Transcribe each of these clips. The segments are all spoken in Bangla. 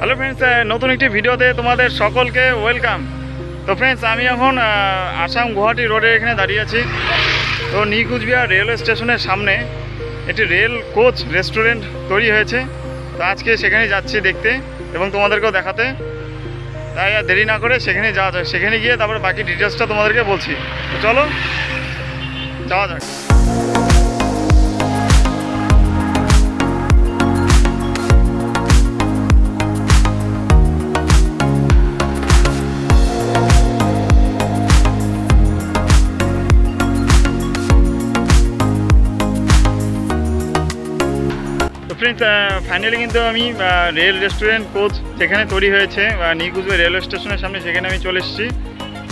হ্যালো ফ্রেন্ডস, নতুন একটি ভিডিওতে তোমাদের সকলকে ওয়েলকাম। তো ফ্রেন্ডস, আমি এখন আসাম গুয়াহাটি রোডের এখানে দাঁড়িয়ে আছি। তো নিউ কুচবিহার রেলওয়ে স্টেশনের সামনে একটি রেল কোচ রেস্টুরেন্ট তৈরি হয়েছে। তো আজকে সেখানে যাচ্ছি দেখতে এবং তোমাদেরকেও দেখাতে। তাই আর দেরি না করে সেখানে যাওয়া যাক। সেখানে গিয়ে তারপরে বাকি ডিটেলসটা তোমাদেরকে বলছি। তো চলো যাওয়া যাক। ফ্রেন্ডস, ফাইনালি কিন্তু আমি রেল রেস্টুরেন্ট কোচ যেখানে তৈরি হয়েছে নিউ কুচবিহার রেলওয়ে স্টেশনের সামনে সেখানে আমি চলে এসেছি।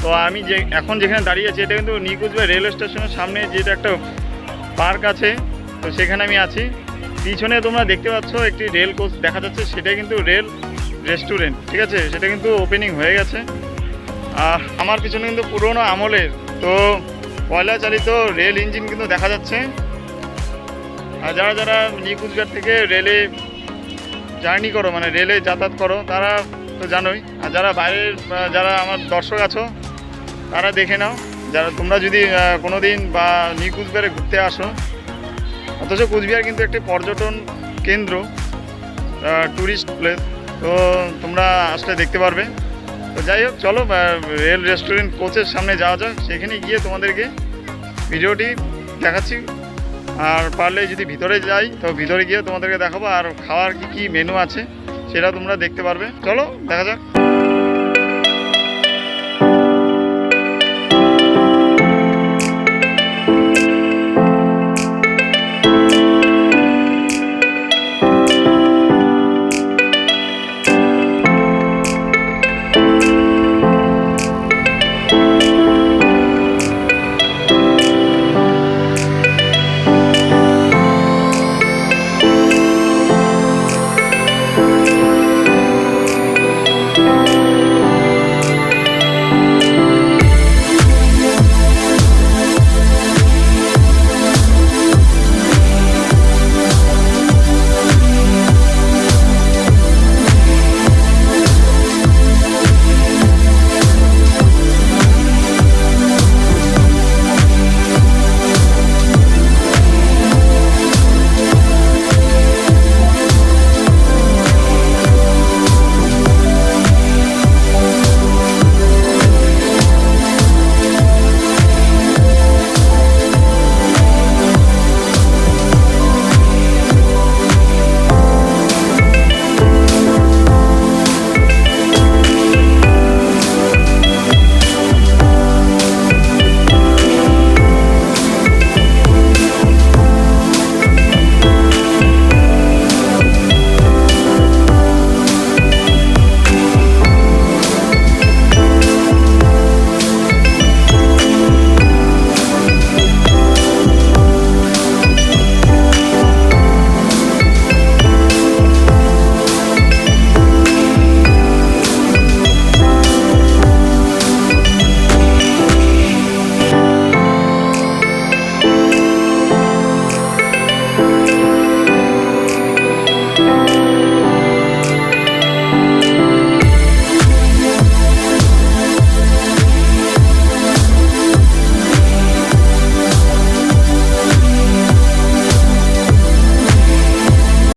তো আমি এখন যেখানে দাঁড়িয়ে আছি এটা কিন্তু নিউ কুচবিহার রেলওয়ে স্টেশনের সামনে যেটা একটা পার্ক আছে, তো সেখানে আমি আছি। পিছনে তোমরা দেখতে পাচ্ছ একটি রেল কোচ দেখা যাচ্ছে, সেটা কিন্তু রেল রেস্টুরেন্ট, ঠিক আছে? সেটা কিন্তু ওপেনিং হয়ে গেছে। আমার পিছনে কিন্তু পুরোনো আমলের তো কয়লা চালিত রেল ইঞ্জিন কিন্তু দেখা যাচ্ছে। আর যারা যারা নিউ কুচবিহার থেকে রেলে জার্নি করো, মানে রেলে যাতায়াত করো, তারা তো জানোই। আর যারা বাইরের যারা আমার দর্শক আছো তারা দেখে নাও, যারা তোমরা যদি কোনো দিন বা নিউ কুচবিহারে ঘুরতে আসো। অথচ কুচবিহার কিন্তু একটি পর্যটন কেন্দ্র, ট্যুরিস্ট প্লেস, তো তোমরা আসলে দেখতে পারবে। তো যাই হোক, চলো রেল রেস্টুরেন্ট কোচের সামনে যাওয়া যাক। সেখানে গিয়ে তোমাদেরকে ভিডিওটি দেখাচ্ছি। আর পারলে যদি ভিতরে যাই তো ভিতরে গিয়ে তোমাদেরকে দেখাবো, আর খাওয়ার কি কি মেনু আছে সেটা তোমরা দেখতে পারবে। চলো দেখা যাক।